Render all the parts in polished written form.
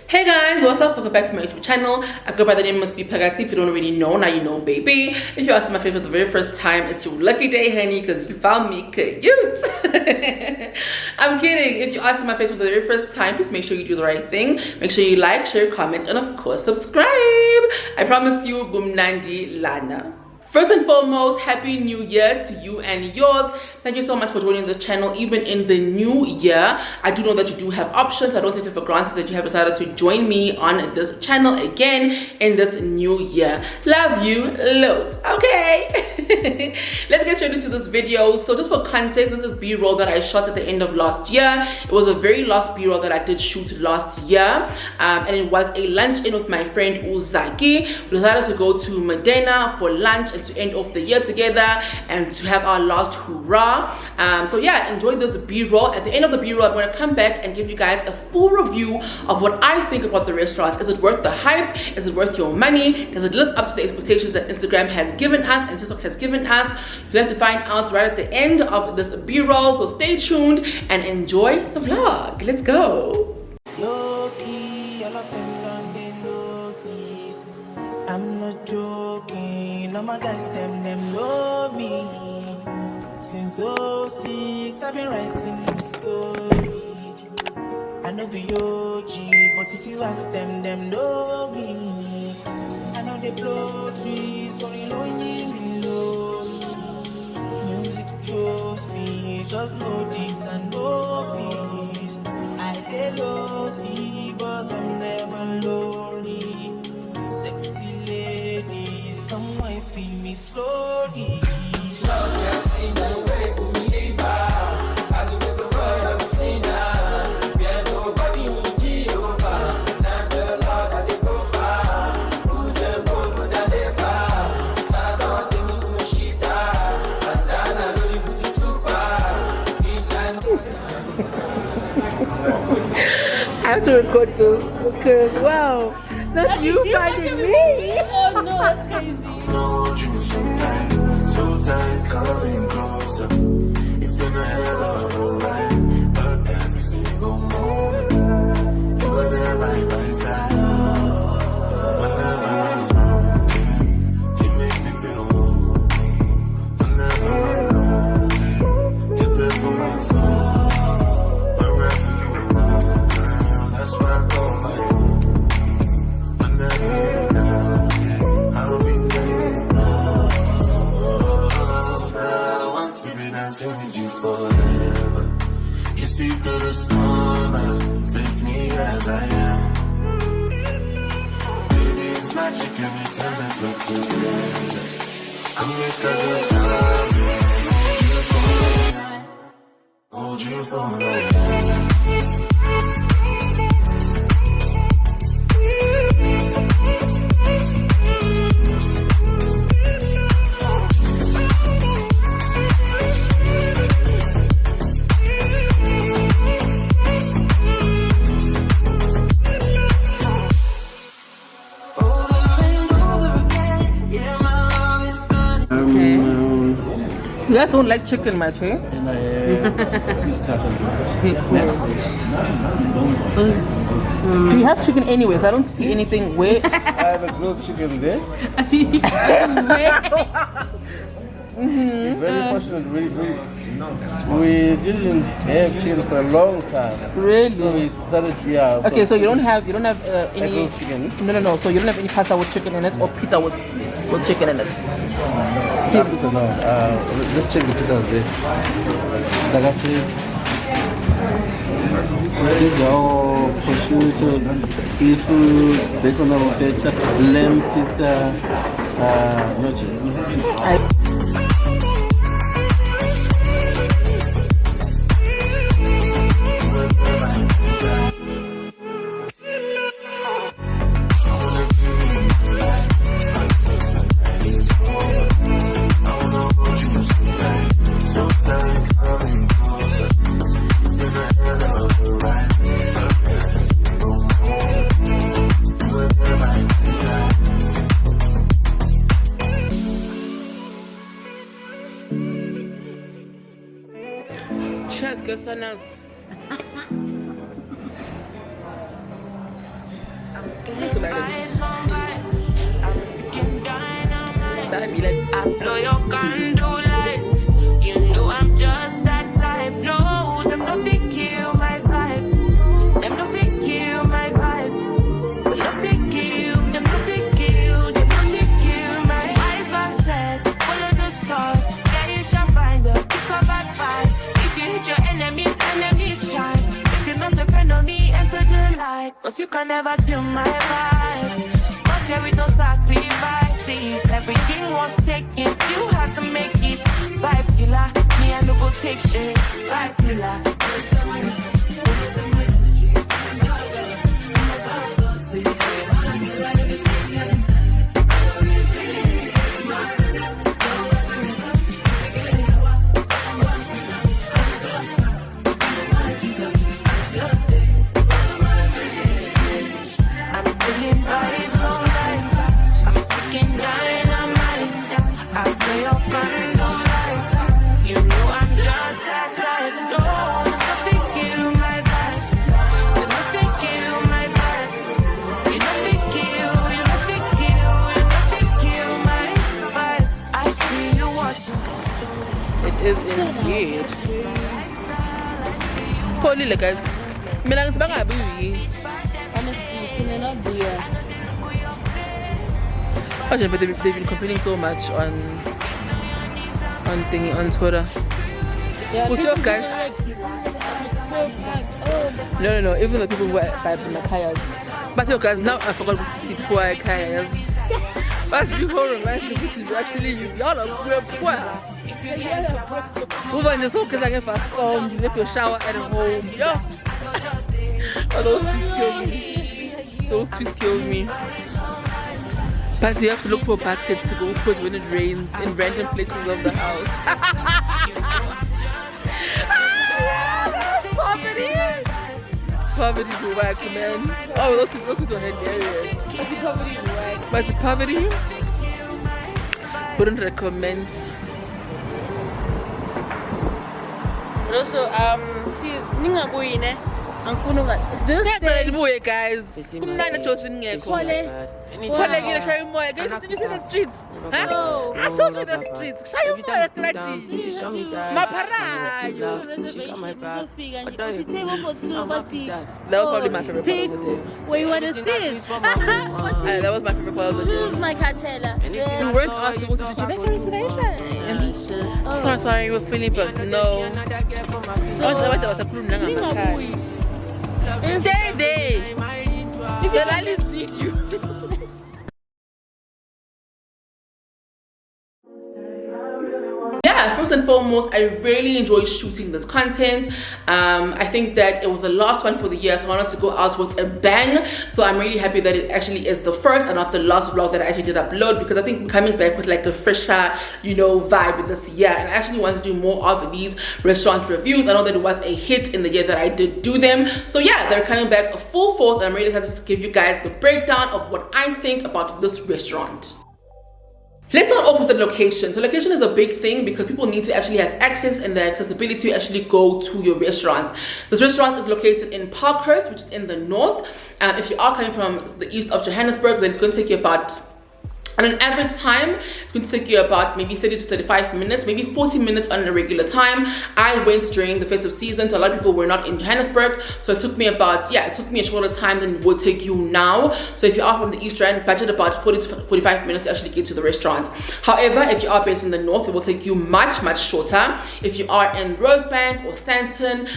Hey guys, what's up? Welcome back to my YouTube channel. I go by the name must be Pagati. If you don't already know, now you know, baby. If you're asking my face for the very first time, it's your lucky day, honey, because you found me cute. I'm kidding. If you're asking my face for the very first time, please make sure you do the right thing. Make sure you like, share, comment, and of course, subscribe. I promise you, Bumnandi Lana. First and foremost, Happy New Year to you and yours. Thank you so much for joining the channel even in the new year. I do know that you do have options. I don't take it for granted that you have decided to join me on this channel again in this new year. Love you loads. Okay. Let's get straight into this video. So just for context, this is B-roll that I shot at the end of last year. It was the very last B-roll that I did shoot last year. And it was a lunch in with my friend Uzaki. We decided to go to Modena for lunch and to end off the year together and to have our last hurrah. So yeah, enjoy this B-roll. At the end of the B-roll, I'm going to come back and give you guys a full review of what I think about the restaurant. Is it worth the hype? Is it worth your money? Does it live up to the expectations that Instagram has given us and TikTok has given us? You'll have to find out right at the end of this B-roll, so stay tuned and enjoy the vlog. Let's go. I'm not joking, all my guys, them know me. Since 06, I've been writing this story. I know be OG, but if you ask them know me. I know they blow trees, so you know me Music chose me, just know this and know this. I did lonely, but I'm never lonely. Come on, feel me slowly. Love has seen the way to believe. I do with the word I'm seen. We are nobody who Jehovah. Not the Lord that they go far. Who's the bold that they bar? That's how they move to Shita. And then I really put you to bar. I have to record this because wow. That's you finding me. Oh no, that's crazy. Hold you so tight, coming closer. It's been a hell of a ride, but every single moment you were there by my side. Whenever I'm wrong, you make me feel low. Whenever I'm alone, you're there for my soul. Wherever you are, girl, that's where I call my own. I'll be there. I want to be dancing with you forever. You see through the storm and take me as I am. Baby, it's magic every time I look together. Come make us hold you for me. You guys don't like chicken much, eh? Do you have chicken anyways? I don't see anything where. I have a grilled chicken there. I see. Very fortunate. We didn't have chicken for a long time. Really? So we decided, yeah. Okay, so you don't have any grilled chicken. No. So you don't have any pasta with chicken in it or pizza with chicken in it. See, pizza, no. Let's check the pizzas there. Like I said, these are all prosciutto, seafood, bacon or feta, lamb pizza, no chicken. Cheers, Gasanas. I blow your candle lights. You know I'm just that type. No, them no fit kill my vibe. Them no fit kill my vibe. Them no fit kill. Them no fit kill. Them no fit kill my eyes. My set, follow the stars. Yeah, you shall find her. It's a bad vibe. If you hit your enemies, enemies shine. If you're not depend on me, enter the light. Cause you can never kill my vibe. But there is no sacrifices. Everything was taken. You had to make it. Vibe killer. Me I no go take shit. Vibe killer. Is indeed. Holy look guys. Milang sa banga baby. Honestly, can not do it. But they've been complaining so much on thingy on Twitter. Yeah, What's up guys? So packed. No. Even the people who are by the kayas. But yo guys, now I forgot to see poor kayas. That's before romantic. Actually, y'all are poor. Move on, just hope because I get fast home. You left your shower at home. Yo. Oh, those tweets kill me. Those tweets kill me. But you have to look for baskets to go put when it rains in random places of the house. Poverty is whack, man. Oh, those people are hilarious. Poverty is whack. But the poverty, wouldn't recommend. And also, please, ninga boyine. Just stay, guys. I'm not choosing it. Did you see the streets? Huh? I showed you the streets. Show you more streets. Mapara. table for two, but that was probably my favorite part of the day. Where you want to sit? That was my favorite part of the day. Choose my cartella. We weren't asked to go to the Jamaica reservation. Sorry, we're feeling but no. Stay there. If the ladies need you. Yeah, first and foremost, I really enjoy shooting this content. I think that it was the last one for the year, so I wanted to go out with a bang. So I'm really happy that it actually is the first and not the last vlog that I actually did upload, because I think I'm coming back with like a fresher, you know, vibe this year. And I actually want to do more of these restaurant reviews. I know that it was a hit in the year that I did do them. So yeah, they're coming back full force, and I'm really excited to give you guys the breakdown of what I think about this restaurant. Let's start off with the location. So location is a big thing because people need to actually have access and the accessibility to actually go to your restaurant. This restaurant is located in Parkhurst, which is in the north. If you are coming from the east of Johannesburg, then it's going to take you about, on an average time, it's going to take you about maybe 30 to 35 minutes, maybe 40 minutes on a regular time. I went during the festive season, so a lot of people were not in Johannesburg, so it took me about, it took me a shorter time than it would take you now. So if you are from the East Rand, budget about 40 to 45 minutes to actually get to the restaurant. However, if you are based in the north, it will take you much shorter. If you are in Rosebank or Sandton,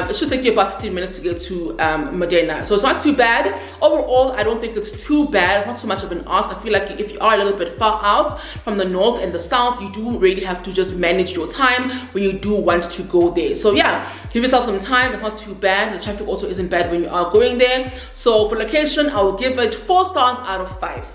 it should take you about 15 minutes to get to Modena. So it's not too bad. Overall, I don't think it's too bad. It's not too much of an ask. I feel like if you are a little bit far out from the north and the south, you do really have to just manage your time when you do want to go there. So yeah, give yourself some time. It's not too bad. The traffic also isn't bad when you are going there. So for location, I will give it 4 stars out of 5.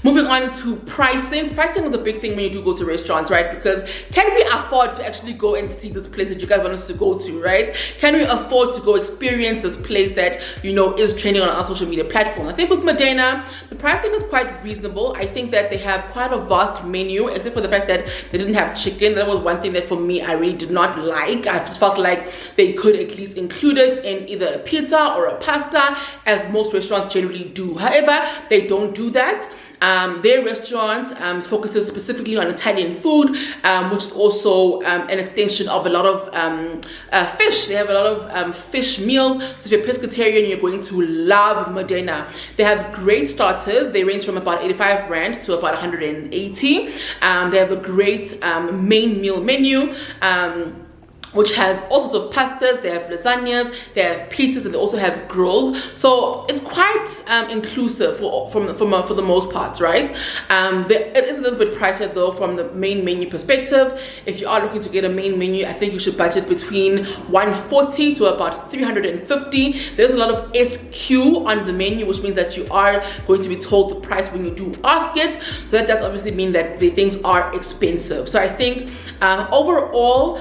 Moving on to pricing. Pricing is a big thing when you do go to restaurants, right? Because can we afford to actually go and see this place that you guys want us to go to, right? Can we afford to go experience this place that, you know, is trending on our social media platform? I think with Modena, the pricing is quite reasonable. I think that they have quite a vast menu, except for the fact that they didn't have chicken. That was one thing that for me, I really did not like. I just felt like they could at least include it in either a pizza or a pasta, as most restaurants generally do. However, they don't do that. Their restaurant focuses specifically on Italian food, which is also an extension of a lot of fish. They have a lot of fish meals. So if you're pescatarian, you're going to love Modena. They have great starters. They range from about 85 Rand to about 180. They have a great main meal menu, which has all sorts of pastas. They have lasagnas, they have pizzas, and they also have grills. So it's quite inclusive for the most part, right? It is a little bit pricier though from the main menu perspective. If you are looking to get a main menu, I think you should budget between 140 to about 350. There's a lot of SQ on the menu, which means that you are going to be told the price when you do ask it. So that does obviously mean that the things are expensive. So I think overall,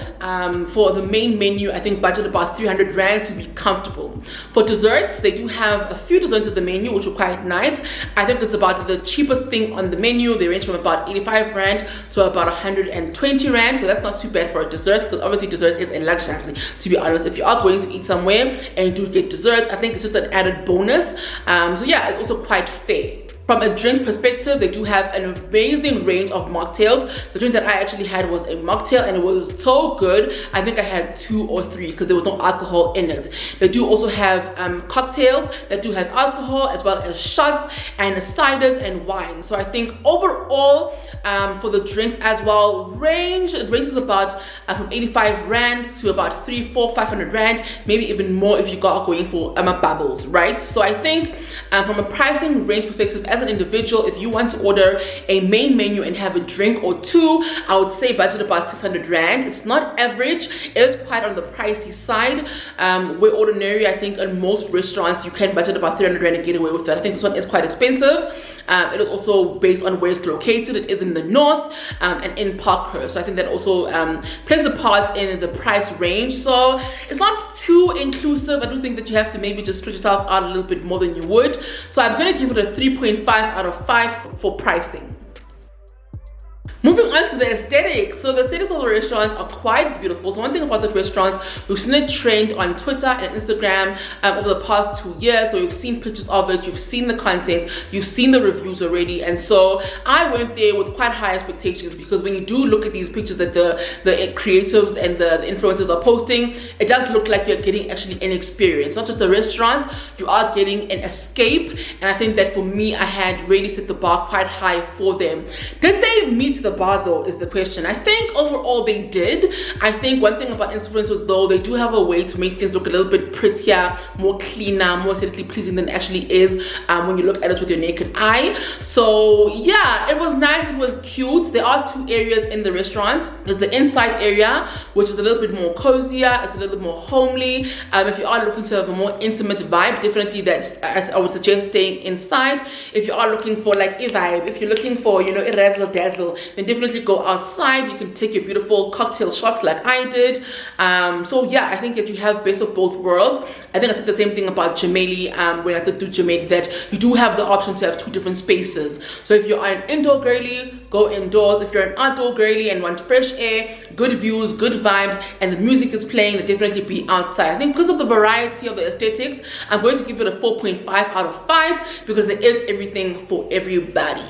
for the main menu, I think budget about 300 Rand to be comfortable. For desserts, they do have a few desserts on the menu, which are quite nice. I think it's about the cheapest thing on the menu. They range from about 85 Rand to about 120 Rand. So that's not too bad for a dessert, because obviously dessert is a luxury, to be honest. If you are going to eat somewhere and you do get desserts, I think it's just an added bonus. So yeah, it's also quite fair. From a drinks perspective, they do have an amazing range of mocktails. The drink that I actually had was a mocktail, and it was so good. I think I had 2 or 3 because there was no alcohol in it. They do also have cocktails that do have alcohol, as well as shots and ciders and wine. So I think overall, for the drinks as well, it ranges about from 85 Rand to about 300, 400, 500 Rand, maybe even more if you are going for bubbles, right? So I think from a pricing range perspective, as an individual, if you want to order a main menu and have a drink or 2, I would say budget about 600 Rand. It's not average, it is quite on the pricey side. Where ordinary, I think in most restaurants you can budget about 300 Rand and get away with that. I think this one is quite expensive. It is also based on where it's located. It is in the north and in Parkhurst, so I think that also plays a part in the price range. So it's not too inclusive. I do think that you have to maybe just stretch yourself out a little bit more than you would. So I'm going to give it a 3.5 out of 5 for pricing. Moving on to the aesthetics. So the aesthetics of the restaurants are quite beautiful. So one thing about the restaurants, we've seen it trend on Twitter and Instagram over the past 2 years. So we've seen pictures of it, you've seen the content, you've seen the reviews already. And so I went there with quite high expectations, because when you do look at these pictures that the creatives and the influencers are posting, it does look like you're getting actually an experience. Not just a restaurant, you are getting an escape. And I think that for me, I had really set the bar quite high for them. Did they meet the bar though, is the question. I think overall they did. I think one thing about influencers though, they do have a way to make things look a little bit prettier, more cleaner, more aesthetically pleasing than it actually is when you look at it with your naked eye. So yeah, it was nice, it was cute. There are 2 areas in the restaurant. There's the inside area, which is a little bit more cozier, it's a little bit more homely. If you are looking to have a more intimate vibe, definitely I would suggest staying inside. If you are looking for like a vibe, if you're looking for, you know, a razzle dazzle, then definitely go outside. You can take your beautiful cocktail shots like I did. So yeah, I think that you have best of both worlds. I think I said the same thing about Jameli when I did do Jameli, that you do have the option to have 2 different spaces. So if you're an indoor girly, go indoors. If you're an outdoor girly and want fresh air, good views, good vibes, and the music is playing, then definitely be outside. I think because of the variety of the aesthetics, I'm going to give it a 4.5 out of 5, because there is everything for everybody.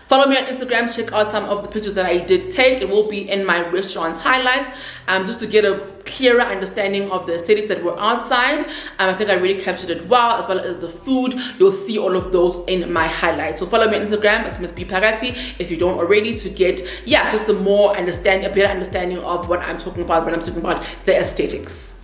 Follow me on Instagram, check out some of the pictures that I did take. It will be in my restaurant highlights, just to get a clearer understanding of the aesthetics that were outside. I think I really captured it well, as well as the food. You'll see all of those in my highlights. So follow me on Instagram, it's Miss B Pagati, if you don't already, to get just a better understanding of what I'm talking about when I'm talking about the aesthetics.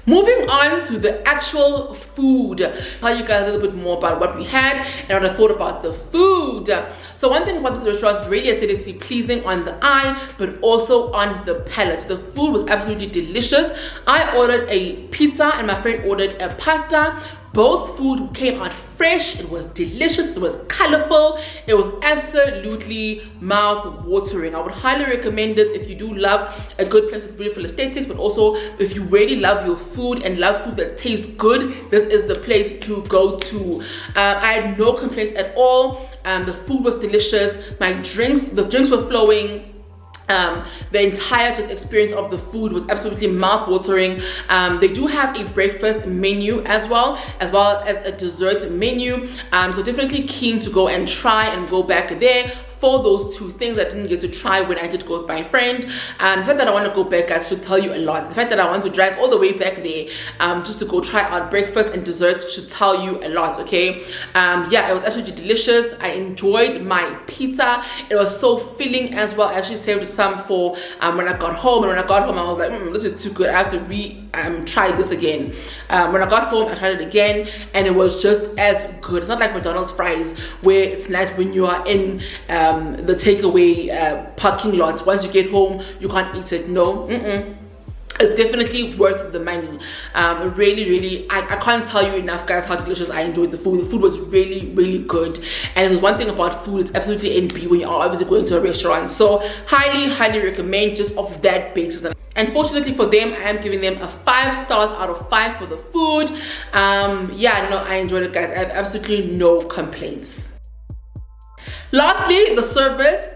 Moving on to the actual food, I'll tell you guys a little bit more about what we had and what I thought about the food. So one thing about this restaurant is really aesthetically pleasing on the eye, but also on the palate. The food was absolutely delicious. I ordered a pizza and my friend ordered a pasta. Both food came out fresh, it was delicious, it was colorful, it was absolutely mouth-watering. I would highly recommend it if you do love a good place with beautiful aesthetics, but also if you really love your food and love food that tastes good, this is the place to go to. I had no complaints at all. The food was delicious. The drinks were flowing. The entire just experience of the food was absolutely mouth-watering. They do have a breakfast menu as well as a dessert menu. So definitely keen to go and try and go back there for those two things I didn't get to try when I did go with my friend. The fact that I want to go back, guys, should tell you a lot. The fact that I want to drive all the way back there just to go try out breakfast and desserts should tell you a lot, okay? Yeah, it was absolutely delicious. I enjoyed my pizza. It was so filling as well. I actually saved some for when I got home, and when I got home I was like, this is too good. I have to try this again. When I got home I tried it again and it was just as good. It's not like McDonald's fries where it's nice when you are in the takeaway parking lots. Once you get home you can't eat it. No, it's definitely worth the money. Really, I can't tell you enough, guys, how delicious I enjoyed the food. The food was really good, and there's one thing about food, it's absolutely NB when you're obviously going to a restaurant. So highly recommend just off that basis. And fortunately for them, I am giving them a 5 stars out of 5 for the food. Yeah, no, I enjoyed it, guys. I have absolutely no complaints. Lastly, the service.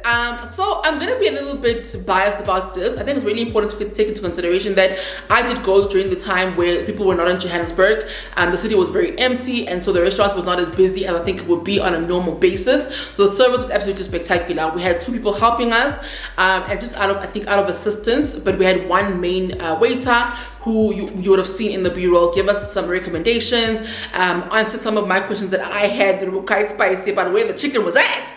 So I'm gonna be a little bit biased about this. I think it's really important to take into consideration that I did go during the time where people were not in Johannesburg. The city was very empty, and so the restaurant was not as busy as I think it would be on a normal basis. So the service was absolutely spectacular. We had 2 people helping us, and just out of assistance, but we had one main waiter who you would have seen in the B-roll, give us some recommendations, answered some of my questions that I had that were quite spicy about where the chicken was at.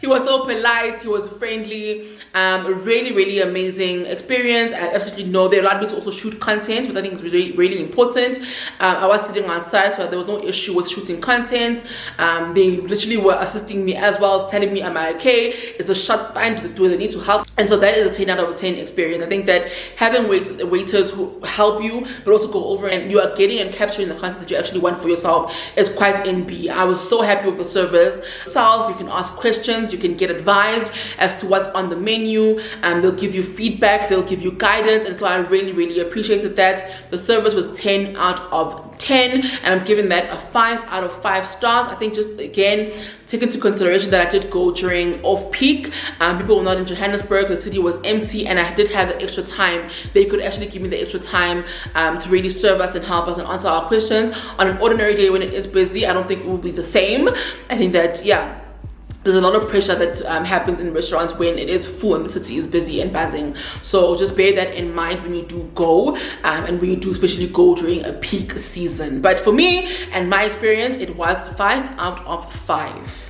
He was so polite, he was friendly, really amazing experience. I absolutely know they allowed me to also shoot content, which I think is really important. I was sitting outside, so there was no issue with shooting content. They literally were assisting me as well, telling me, am I okay? Is the shot fine? Do they need to help? And so that is a 10 out of 10 experience. I think that having waiters who help you, but also go over and you are getting and capturing the content that you actually want for yourself is quite NB. I was so happy with the service. You can ask questions, you can get advised as to what's on the menu, and they'll give you feedback, they'll give you guidance, and so I really appreciated that. The service was 10 out of 10, and I'm giving that a 5 out of 5 stars. I think just again, take into consideration that I did go during off-peak. People were not in Johannesburg, the city was empty, and I did have the extra time. They could actually give me the extra time to really serve us and help us and answer our questions. On an ordinary day when it is busy, I don't think it will be the same. I think that, yeah, there's a lot of pressure that happens in restaurants when it is full and the city is busy and buzzing. So just bear that in mind when you do go, and when you do especially go during a peak season. But for me and my experience, it was 5 out of 5.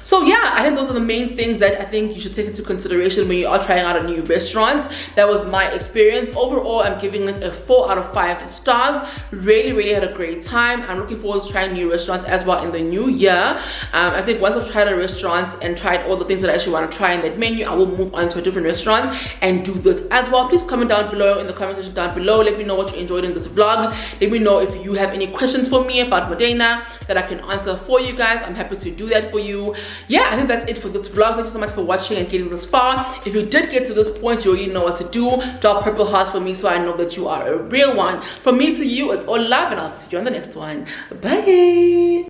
So yeah, I think those are the main things that I think you should take into consideration when you are trying out a new restaurant. That was my experience. Overall, I'm giving it a 4 out of 5 stars. Really had a great time. I'm looking forward to trying new restaurants as well in the new year. I think once I've tried a restaurant and tried all the things that I actually want to try in that menu, I will move on to a different restaurant and do this as well. Please comment down below in the comment section down below. Let me know what you enjoyed in this vlog. Let me know if you have any questions for me about Modena that I can answer for you guys. I'm happy to do that for you. Yeah, I think that's it for this vlog. Thank you so much for watching and getting this far. If you did get to this point, you already know what to do. Drop purple hearts for me so I know that you are a real one. From me to you, it's all love, and I'll see you on the next one. Bye.